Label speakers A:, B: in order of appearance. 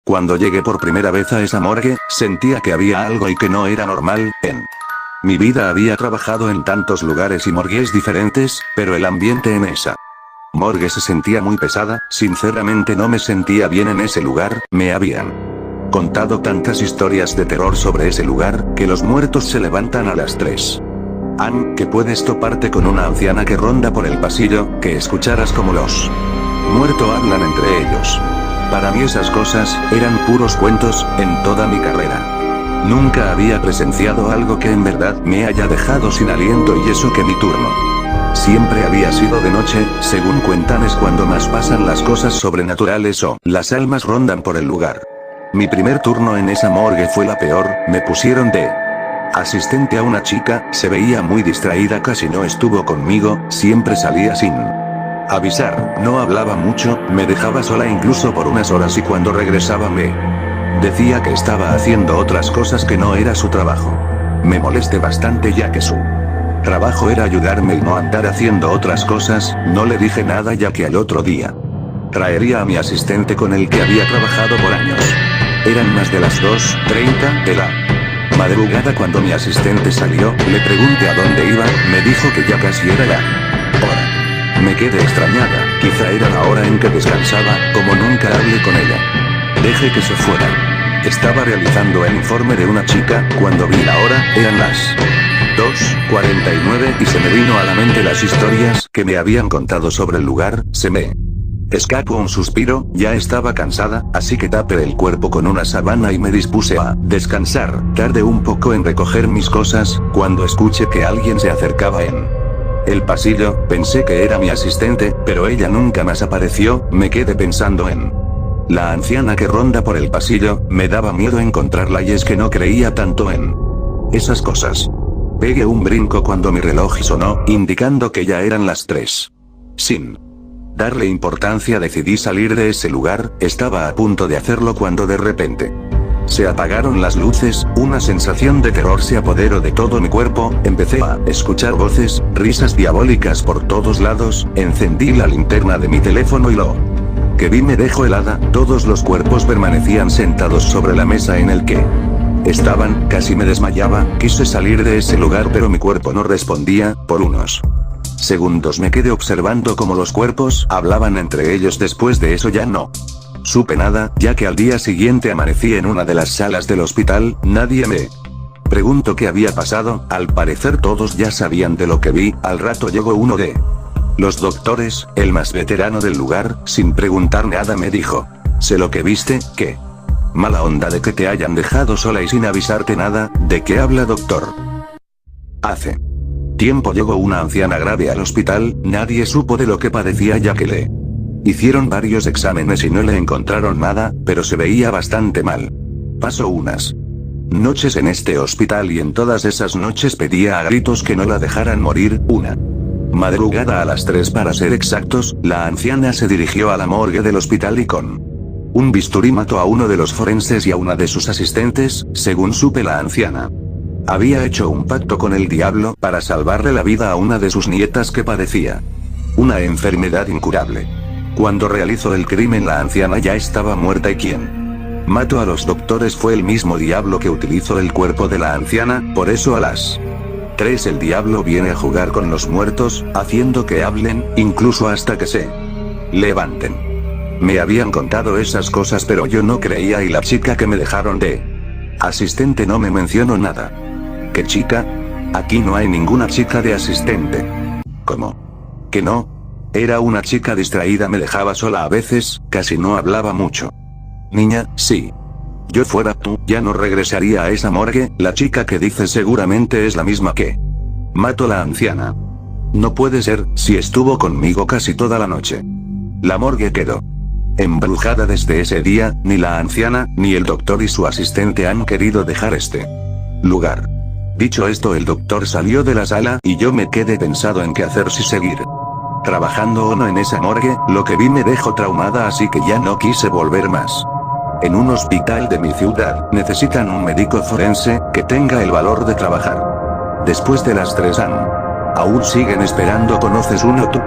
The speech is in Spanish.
A: Cuando llegué por primera vez a esa morgue, sentía que había algo y que no era normal, en mi vida había trabajado en tantos lugares y morgues diferentes, pero el ambiente en esa morgue se sentía muy pesada, sinceramente no me sentía bien en ese lugar, me habían contado tantas historias de terror sobre ese lugar, que los muertos se levantan a las 3. Que puedes toparte con una anciana que ronda por el pasillo, que escucharas como los muertos hablan entre ellos. Para mí esas cosas, eran puros cuentos, en toda mi carrera. Nunca había presenciado algo que en verdad me haya dejado sin aliento y eso que mi turno siempre había sido de noche, según cuentan es cuando más pasan las cosas sobrenaturales o las almas rondan por el lugar. Mi primer turno en esa morgue fue la peor, me pusieron de asistente a una chica, se veía muy distraída, casi no estuvo conmigo, siempre salía sin avisar, no hablaba mucho, me dejaba sola incluso por unas horas y cuando regresaba me decía que estaba haciendo otras cosas que no era su trabajo. Me molesté bastante ya que su trabajo era ayudarme y no andar haciendo otras cosas, no le dije nada ya que al otro día traería a mi asistente con el que había trabajado por años. Eran más de las 2:30 de la madrugada cuando mi asistente salió, le pregunté a dónde iba, me dijo que ya casi era la hora. Me quedé extrañada, quizá era la hora en que descansaba, como nunca hablé con ella. Dejé que se fuera. Estaba realizando el informe de una chica, cuando vi la hora, eran las 2:49 y se me vino a la mente las historias que me habían contado sobre el lugar, se me escapó un suspiro, ya estaba cansada, así que tapé el cuerpo con una sábana y me dispuse a descansar. Tardé un poco en recoger mis cosas, cuando escuché que alguien se acercaba en el pasillo, pensé que era mi asistente, pero ella nunca más apareció, me quedé pensando en la anciana que ronda por el pasillo, me daba miedo encontrarla y es que no creía tanto en esas cosas. Pegué un brinco cuando mi reloj sonó, indicando que ya eran las 3. Sin darle importancia decidí salir de ese lugar, estaba a punto de hacerlo cuando de repente se apagaron las luces, una sensación de terror se apoderó de todo mi cuerpo, empecé a escuchar voces, risas diabólicas por todos lados, encendí la linterna de mi teléfono y lo que vi me dejó helada, todos los cuerpos permanecían sentados sobre la mesa en el que estaban, casi me desmayaba, quise salir de ese lugar pero mi cuerpo no respondía, por unos segundos me quedé observando cómo los cuerpos hablaban entre ellos, después de eso ya no supe nada, ya que al día siguiente amanecí en una de las salas del hospital, nadie me preguntó qué había pasado, al parecer todos ya sabían de lo que vi, al rato llegó uno de los doctores, el más veterano del lugar, sin preguntar nada me dijo: sé lo que viste, ¿qué? Mala onda de que te hayan dejado sola y sin avisarte nada, ¿de qué habla doctor? Hace tiempo llegó una anciana grave al hospital, nadie supo de lo que padecía ya que le hicieron varios exámenes y no le encontraron nada, pero se veía bastante mal. Pasó unas noches en este hospital y en todas esas noches pedía a gritos que no la dejaran morir. Una madrugada a las 3 para ser exactos, la anciana se dirigió a la morgue del hospital y con un bisturí mató a uno de los forenses y a una de sus asistentes, según supe la anciana había hecho un pacto con el diablo para salvarle la vida a una de sus nietas que padecía una enfermedad incurable. Cuando realizó el crimen la anciana ya estaba muerta y quien mató a los doctores fue el mismo diablo que utilizó el cuerpo de la anciana, por eso a las 3 el diablo viene a jugar con los muertos, haciendo que hablen, incluso hasta que se levanten. Me habían contado esas cosas pero yo no creía y la chica que me dejaron de asistente no me mencionó nada. ¿Qué chica? Aquí no hay ninguna chica de asistente. ¿Cómo? ¿Que no? Era una chica distraída, me dejaba sola a veces, casi no hablaba mucho. Niña, si yo fuera tú, ya no regresaría a esa morgue, la chica que dices seguramente es la misma que mató la anciana. No puede ser, si estuvo conmigo casi toda la noche. La morgue quedó embrujada desde ese día, ni la anciana, ni el doctor y su asistente han querido dejar este lugar. Dicho esto el doctor salió de la sala y yo me quedé pensado en qué hacer, si seguir trabajando o no en esa morgue, lo que vi me dejó traumada así que ya no quise volver más. En un hospital de mi ciudad, necesitan un médico forense, que tenga el valor de trabajar. Después de las 3 aún siguen esperando. ¿Conoces uno tú?